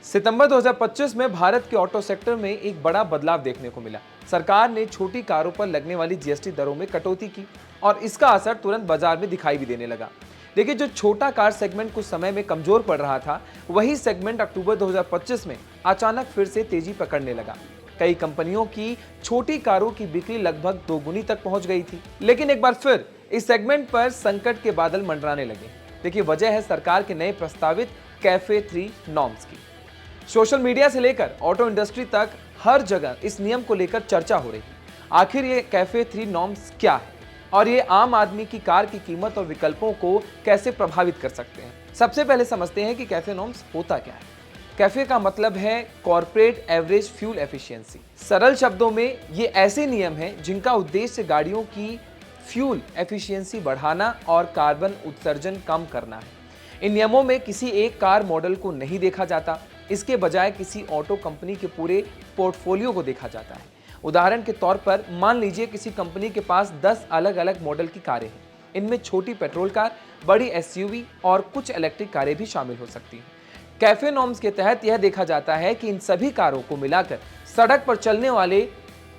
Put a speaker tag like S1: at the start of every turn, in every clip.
S1: सितंबर 2025 में भारत के auto sector में एक बड़ा बदलाव देखने को मिला। सरकार ने छोटी कारों पर लगने वाली जीएसटी दरों में कटौती की और इसका असर तुरंत बाजार में दिखाई भी देने लगा। देखिए, जो छोटा कार सेगमेंट कुछ समय में कमजोर पड़ रहा था, वही सेगमेंट अक्टूबर 2025 में अचानक फिर से तेजी पकड़ने लगा। कई कंपनियों की छोटी कारों की बिक्री लगभग दोगुनी तक पहुंच गई थी। लेकिन एक बार फिर इस सेगमेंट पर संकट के बादल मंडराने लगे। देखिए, वजह है सरकार के नए प्रस्तावित कैफे 3 नॉर्म्स की। सोशल मीडिया से लेकर ऑटो इंडस्ट्री तक हर जगह इस नियम को लेकर चर्चा हो रही है। आखिर ये कैफे 3 नॉर्म्स क्या है और ये आम आदमी की कार की कीमत और विकल्पों को कैसे प्रभावित कर सकते हैं। सबसे पहले समझते हैं कि कैफे नॉर्म्स होता क्या है। कैफे का मतलब है कॉर्पोरेट एवरेज फ्यूल एफिशिएंसी। सरल शब्दों में ये ऐसे नियम हैं जिनका उद्देश्य गाड़ियों की फ्यूल एफिशिएंसी बढ़ाना और कार्बन उत्सर्जन कम करना है। इन नियमों में किसी एक कार मॉडल को नहीं देखा जाता, इसके बजाय किसी ऑटो कंपनी के पूरे पोर्टफोलियो को देखा जाता है। उदाहरण के तौर पर मान लीजिए किसी कंपनी के पास 10 अलग अलग मॉडल की कारें हैं। इनमें छोटी पेट्रोल कार, बड़ी एसयूवी और कुछ इलेक्ट्रिक कारें भी शामिल हो सकती हैं। कैफे नॉर्म्स के तहत यह देखा जाता है कि इन सभी कारों को मिलाकर सड़क पर चलने वाले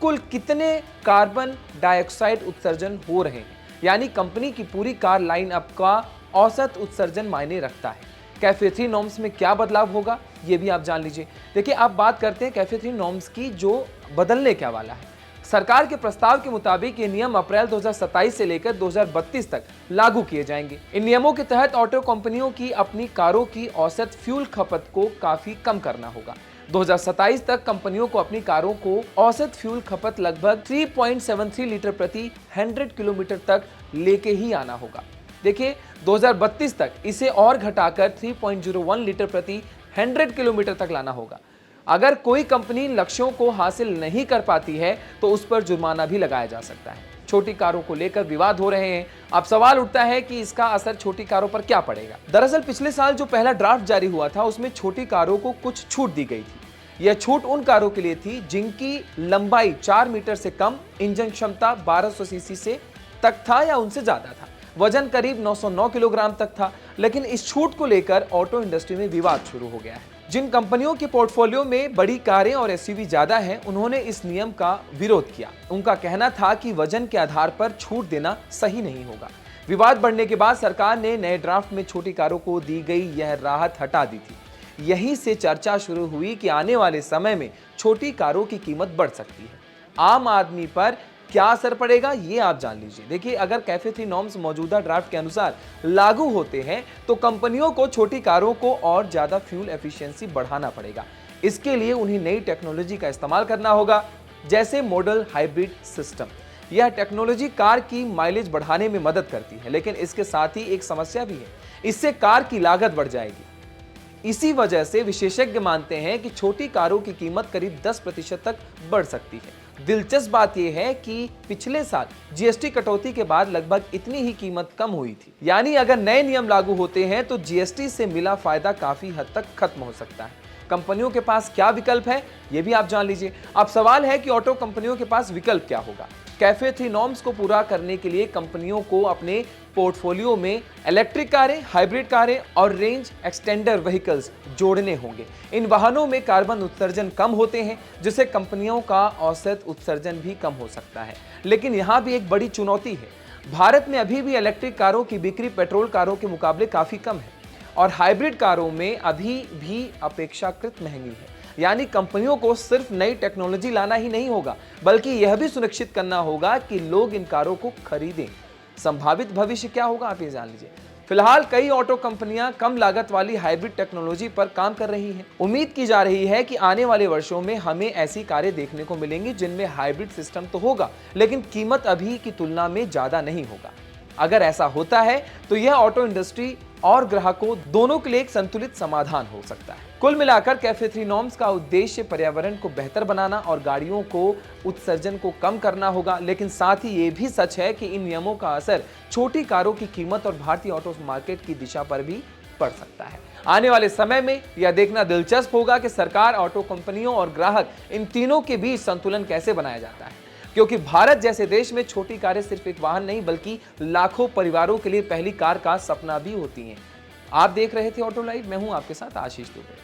S1: कुल कितने कार्बन डाइऑक्साइड उत्सर्जन हो रहे हैं, यानी कंपनी की पूरी कार लाइनअप का औसत उत्सर्जन मायने रखता है। कैफे 3 नॉर्म्स में क्या बदलाव होगा, ये भी आप जान लीजिए। देखिए, आप बात करते हैं कैफे 3 नॉर्म्स की, जो बदलने क्या वाला है। सरकार के प्रस्ताव के मुताबिक ये नियम अप्रैल 2027 से लेकर 2032 तक लागू किए जाएंगे। इन नियमों के तहत ऑटो कंपनियों की अपनी कारों की औसत फ्यूल खपत को काफी कम करना होगा। 2027 तक कंपनियों को अपनी कारों को औसत फ्यूल खपत लगभग 3.73 लीटर प्रति 100 किलोमीटर तक लेके ही आना होगा। देखिए, 2032 तक इसे और घटाकर 3.01 लीटर प्रति 100 किलोमीटर तक लाना होगा। अगर कोई कंपनी लक्ष्यों को हासिल नहीं कर पाती है तो उस पर जुर्माना भी लगाया जा सकता है। छोटी कारों को लेकर विवाद हो रहे हैं। अब सवाल उठता है कि इसका असर छोटी कारों पर क्या पड़ेगा। दरअसल पिछले साल जो पहला ड्राफ्ट जारी हुआ था, उसमें छोटी कारों को कुछ छूट दी गई थी। यह छूट उन कारों के लिए थी जिनकी लंबाई 4 मीटर से कम, इंजन क्षमता 1200 सीसी से तक था या उनसे ज्यादा था, वजन करीब 909 किलोग्राम तक था। लेकिन इस छूट को लेकर ऑटो इंडस्ट्री में विवाद शुरू हो गया है। जिन कंपनियों के पोर्टफोलियो में बड़ी कारें और एसयूवी ज्यादा हैं, उन्होंने इस नियम का विरोध किया। उनका कहना था कि वजन के आधार पर छूट देना सही नहीं होगा। विवाद बढ़ने के बाद सरकार ने नए ड्राफ्ट में छोटी कारों को दी गई यह राहत हटा दी थी। यहीं से चर्चा शुरू हुई कि आने वाले समय में छोटी कारों की कीमत बढ़ सकती है। आम आदमी पर क्या असर पड़ेगा, ये आप जान लीजिए। देखिए, अगर कैफे 3 नॉर्म्स मौजूदा ड्राफ्ट के अनुसार लागू होते हैं तो कंपनियों को छोटी कारों को और ज्यादा फ्यूल एफिशिएंसी बढ़ाना पड़ेगा। इसके लिए उन्हें नई टेक्नोलॉजी का इस्तेमाल करना होगा, जैसे मॉडल हाइब्रिड सिस्टम। यह टेक्नोलॉजी कार की माइलेज बढ़ाने में मदद करती है, लेकिन इसके साथ ही एक समस्या भी है, इससे कार की लागत बढ़ जाएगी। इसी वजह से विशेषज्ञ मानते हैं कि छोटी कारों की कीमत करीब 10% तक बढ़ सकती है। दिलचस्प बात यह है कि पिछले साल जीएसटी कटौती के बाद लगभग इतनी ही कीमत कम हुई थी। यानी अगर नए नियम लागू होते हैं तो जीएसटी से मिला फायदा काफी हद तक खत्म हो सकता है। कंपनियों के पास क्या विकल्प है, ये भी आप जान लीजिए। अब सवाल है कि ऑटो कंपनियों के पास विकल्प क्या होगा। कैफे 3 नॉर्म्स को पूरा करने के लिए कंपनियों को अपने पोर्टफोलियो में इलेक्ट्रिक कारें, हाइब्रिड कारें और रेंज एक्सटेंडर व्हीकल्स जोड़ने होंगे। इन वाहनों में कार्बन उत्सर्जन कम होते हैं, जिससे कंपनियों का औसत उत्सर्जन भी कम हो सकता है। लेकिन यहाँ भी एक बड़ी चुनौती है। भारत में अभी भी इलेक्ट्रिक कारों की बिक्री पेट्रोल कारों के मुकाबले काफी कम है और हाइब्रिड कारों में अभी भी अपेक्षाकृत महंगी है। यानी कंपनियों को सिर्फ नई टेक्नोलॉजी लाना ही नहीं होगा, बल्कि यह भी सुनिश्चित करना होगा कि लोग इन कारों को खरीदें। संभावित भविष्य क्या होगा, आप ये जान लीजिए। फिलहाल कई ऑटो कंपनियां कम लागत वाली हाइब्रिड टेक्नोलॉजी पर काम कर रही हैं। उम्मीद की जा रही है कि आने वाले वर्षों में हमें ऐसी कारें देखने को मिलेंगी जिनमें हाइब्रिड सिस्टम तो होगा, लेकिन कीमत अभी की तुलना में ज्यादा नहीं होगा। अगर ऐसा होता है तो यह ऑटो इंडस्ट्री और ग्राहकों दोनों के लिए एक संतुलित समाधान हो सकता है। कुल मिलाकर कैफे 3 नॉर्म्स का उद्देश्य पर्यावरण को बेहतर बनाना और गाड़ियों को उत्सर्जन को कम करना होगा, लेकिन साथ ही ये भी सच है कि इन नियमों का असर छोटी कारों की कीमत और भारतीय ऑटो मार्केट की दिशा पर भी पड़ सकता है। आने वाले समय में यह देखना दिलचस्प होगा कि सरकार, ऑटो कंपनियों और ग्राहक, इन तीनों के बीच संतुलन कैसे बनाया जाता है, क्योंकि भारत जैसे देश में छोटी कारें सिर्फ एक वाहन नहीं बल्कि लाखों परिवारों के लिए पहली कार का सपना भी होती हैं। आप देख रहे थे ऑटो लाइव, मैं हूं आपके साथ आशीष दुबे।